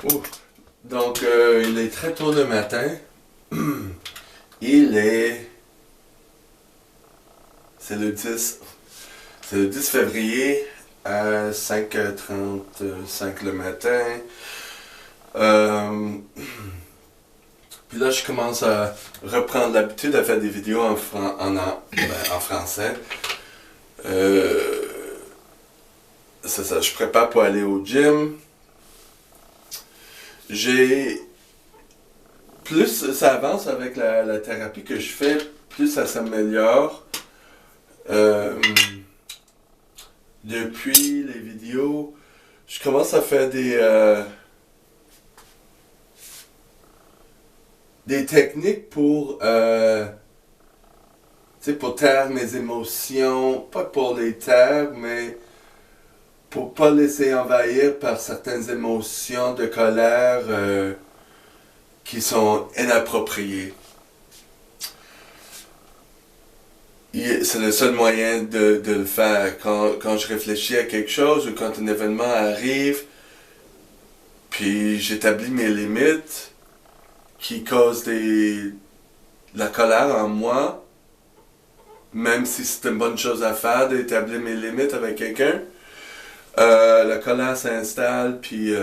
Ouh. Donc, il est très tôt le matin. Il est... C'est le 10. C'est le 10 février à 5h35 le matin. Puis là, je commence à reprendre l'habitude à faire des vidéos en français. C'est ça, je prépare pour aller au gym. Plus ça avance avec la thérapie que je fais, plus ça s'améliore. Depuis les vidéos, je commence à faire des techniques pour taire mes émotions, pas pour les taire, mais pour pas laisser envahir par certaines émotions de colère qui sont inappropriées. C'est le seul moyen de le faire. Quand je réfléchis à quelque chose ou quand un événement arrive, puis j'établis mes limites qui causent de la colère en moi, même si c'est une bonne chose à faire d'établir mes limites avec quelqu'un, la colère s'installe, puis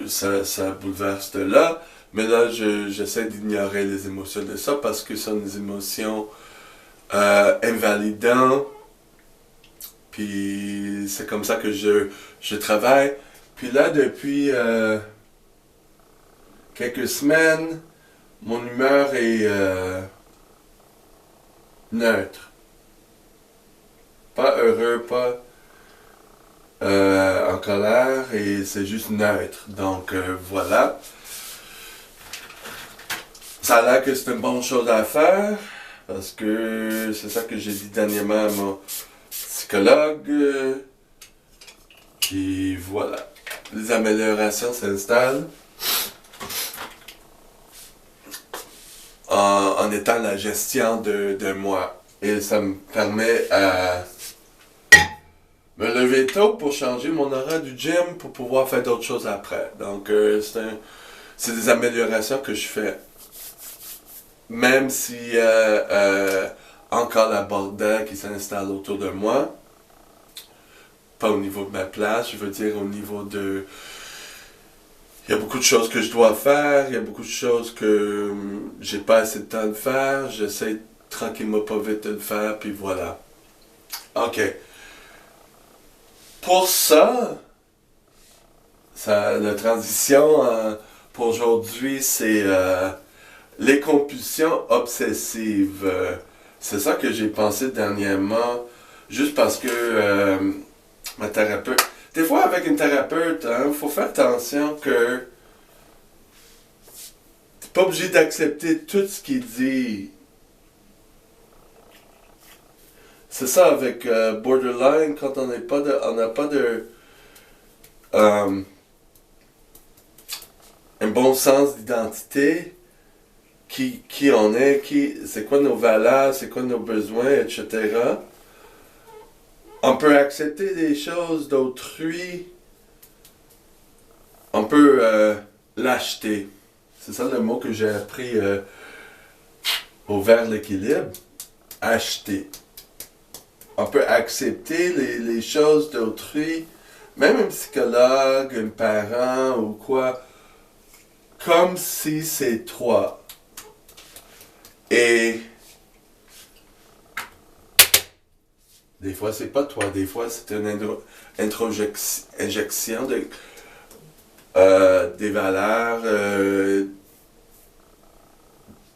ça bouleverse de là. Mais là, j'essaie d'ignorer les émotions de ça parce que ce sont des émotions invalidantes. Puis c'est comme ça que je travaille. Puis là, depuis quelques semaines, mon humeur est neutre. Pas heureux, pas en colère, et c'est juste neutre. Donc voilà. Ça a l'air que c'est une bonne chose à faire, parce que c'est ça que j'ai dit dernièrement à mon psychologue. Puis voilà. Les améliorations s'installent en étant la gestion de moi. Et ça me permet à me lever tôt pour changer mon horaire du gym pour pouvoir faire d'autres choses après. Donc c'est des améliorations que je fais. Même s'il y a encore la bordel qui s'installe autour de moi, pas au niveau de ma place, je veux dire au niveau de... Il y a beaucoup de choses que je dois faire, il y a beaucoup de choses que j'ai pas assez de temps de faire, j'essaie tranquillement pas vite de le faire, puis voilà. Ok. Pour ça, la transition pour aujourd'hui, c'est... les compulsions obsessives, c'est ça que j'ai pensé dernièrement, juste parce que ma thérapeute... Des fois, avec une thérapeute, faut faire attention que t'es pas obligé d'accepter tout ce qu'il dit. C'est ça avec borderline, quand on n'a pas un bon sens d'identité. Qui on est, c'est quoi nos valeurs, c'est quoi nos besoins, etc. On peut accepter des choses d'autrui. On peut l'acheter. C'est ça le mot que j'ai appris au Vers l'équilibre. Acheter. On peut accepter les choses d'autrui, même un psychologue, un parent ou quoi, comme si c'est toi. Et des fois, c'est pas toi. Des fois, c'est une injection des valeurs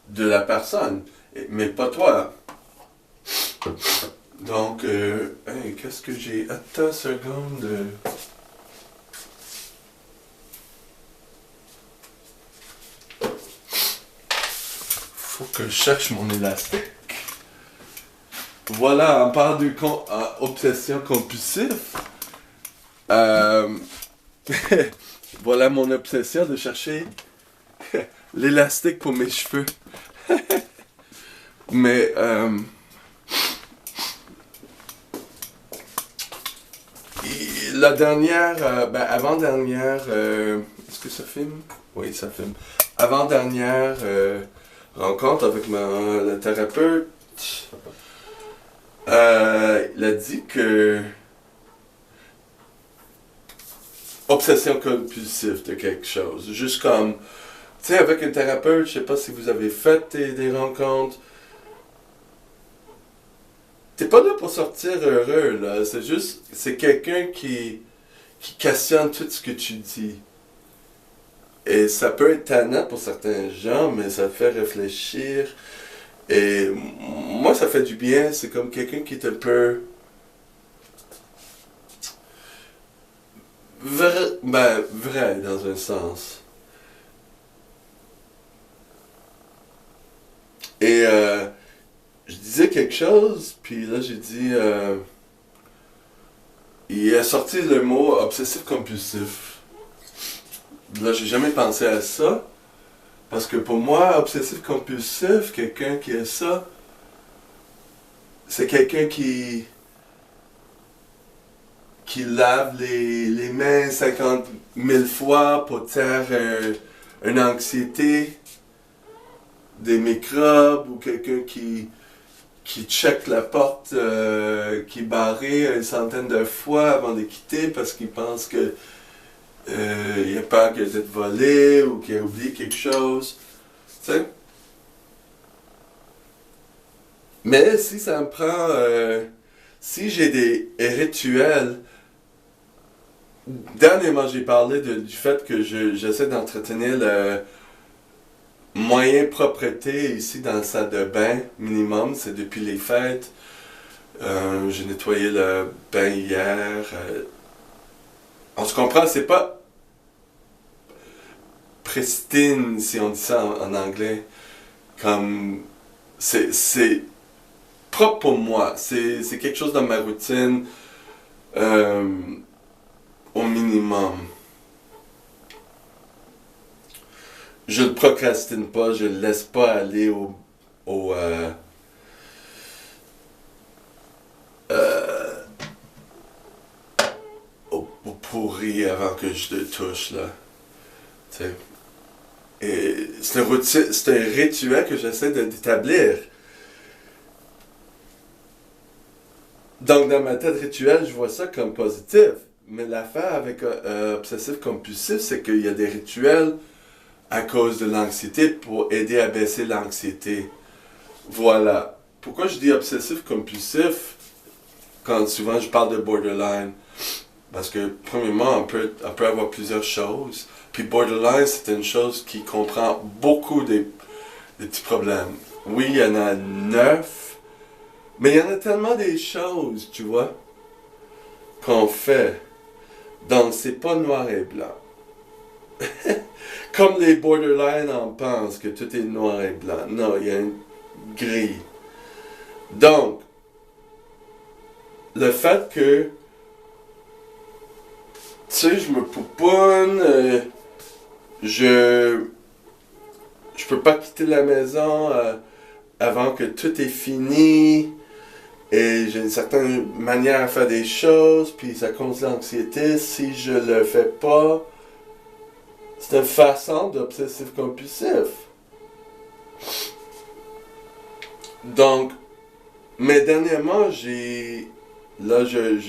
de la personne. Mais pas toi. Donc, hey, qu'est-ce que j'ai... Attends une seconde. Faut que je cherche mon élastique. Voilà, on parle de obsession compulsive. Voilà mon obsession de chercher l'élastique pour mes cheveux. Mais La dernière, avant-dernière, est-ce que ça filme? Oui, ça filme. Avant-dernière rencontre avec le thérapeute, il a dit que obsession compulsive de quelque chose. Juste comme, tu sais, avec un thérapeute, je sais pas si vous avez fait des rencontres. T'es pas là pour sortir heureux, là. C'est juste, c'est quelqu'un qui questionne tout ce que tu dis. Et ça peut être tannant pour certains gens, mais ça fait réfléchir. Et moi, ça fait du bien. C'est comme quelqu'un qui est un peu vrai dans un sens. Et je disais quelque chose, puis là j'ai dit, il a sorti le mot obsessif-compulsif. Là, j'ai jamais pensé à ça. Parce que pour moi, obsessif-compulsif, quelqu'un qui est ça, c'est quelqu'un qui lave les mains 50 000 fois pour taire une anxiété, des microbes, ou quelqu'un qui check la porte qui est barrée une centaine de fois avant de quitter parce qu'il pense que il a peur qu'il ait été volé ou qu'il a oublié quelque chose. Tu sais? Mais si ça me prend... si j'ai des rituels... Dernièrement, j'ai parlé du fait que j'essaie d'entretenir le moyen propreté ici dans la salle de bain minimum. C'est depuis les fêtes. J'ai nettoyé le bain hier. On se comprend, c'est pas pristine, si on dit ça en anglais. Comme... C'est propre pour moi. C'est quelque chose dans ma routine au minimum. Je le procrastine pas, je le laisse pas aller au, euh, au pourri avant que je le touche, là. Tu sais. Et c'est un rituel que j'essaie d'établir. Donc, dans ma tête rituelle, je vois ça comme positif. Mais l'affaire avec obsessif-compulsif, c'est qu'il y a des rituels à cause de l'anxiété pour aider à baisser l'anxiété. Voilà. Pourquoi je dis obsessif-compulsif quand souvent je parle de borderline? Parce que, premièrement, on peut avoir plusieurs choses. Puis borderline, c'est une chose qui comprend beaucoup des petits problèmes. Oui, il y en a 9, mais il y en a tellement des choses, tu vois, qu'on fait. Donc, c'est pas noir et blanc. Comme les borderline en pensent que tout est noir et blanc. Non, il y a une grille. Donc, le fait que, tu sais, je me pouponne, je peux pas quitter la maison avant que tout est fini, et j'ai une certaine manière à faire des choses, puis ça cause l'anxiété si je le fais pas. C'est une façon d'obsessif-compulsif. Donc, mais dernièrement, j'ai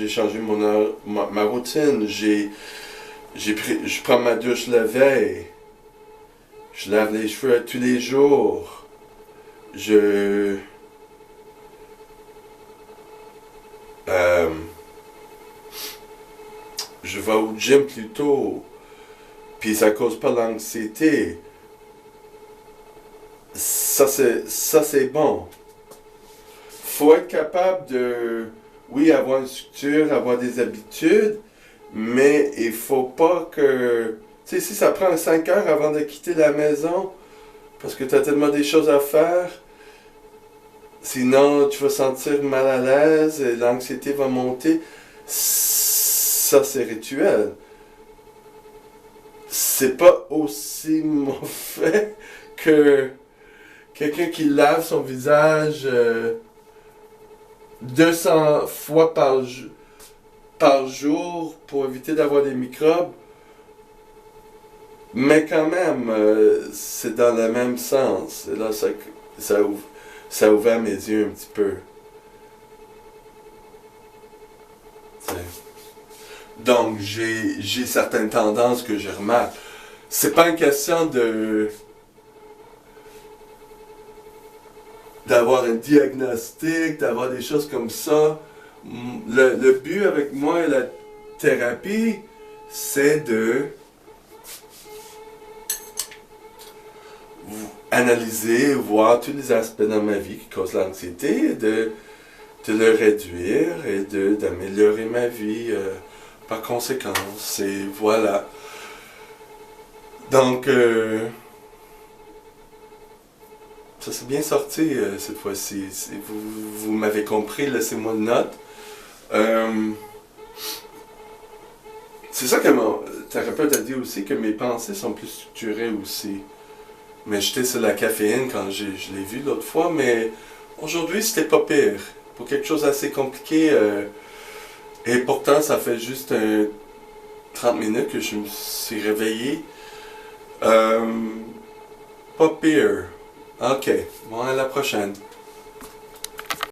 changé ma routine. Je prends ma douche la veille. Je lave les cheveux tous les jours. Je vais au gym plus tôt. Puis ça cause pas l'anxiété. Ça c'est bon. Faut être capable de, oui, avoir une structure, avoir des habitudes, mais il faut pas que, tu sais, si ça prend 5 heures avant de quitter la maison, parce que tu as tellement des choses à faire, sinon tu vas sentir mal à l'aise et l'anxiété va monter. Ça, c'est rituel. C'est pas aussi mauvais que quelqu'un qui lave son visage 200 fois par jour pour éviter d'avoir des microbes. Mais quand même, c'est dans le même sens. Et là, ça a ouvert mes yeux un petit peu. T'sais. Donc, j'ai certaines tendances que je remarque. C'est pas une question d'avoir un diagnostic, d'avoir des choses comme ça. Le but avec moi et la thérapie, c'est de analyser, voir tous les aspects dans ma vie qui causent l'anxiété, et de le réduire et d'améliorer ma vie par conséquence. Et voilà. Donc, ça s'est bien sorti cette fois-ci. Vous m'avez compris, laissez-moi une note. C'est ça que mon thérapeute a dit aussi, que mes pensées sont plus structurées aussi. Mais j'étais sur la caféine quand je l'ai vu l'autre fois, mais aujourd'hui c'était pas pire. Pour quelque chose d'assez compliqué, et pourtant ça fait juste 30 minutes que je me suis réveillé. Pas pire. Ok, bon, à la prochaine.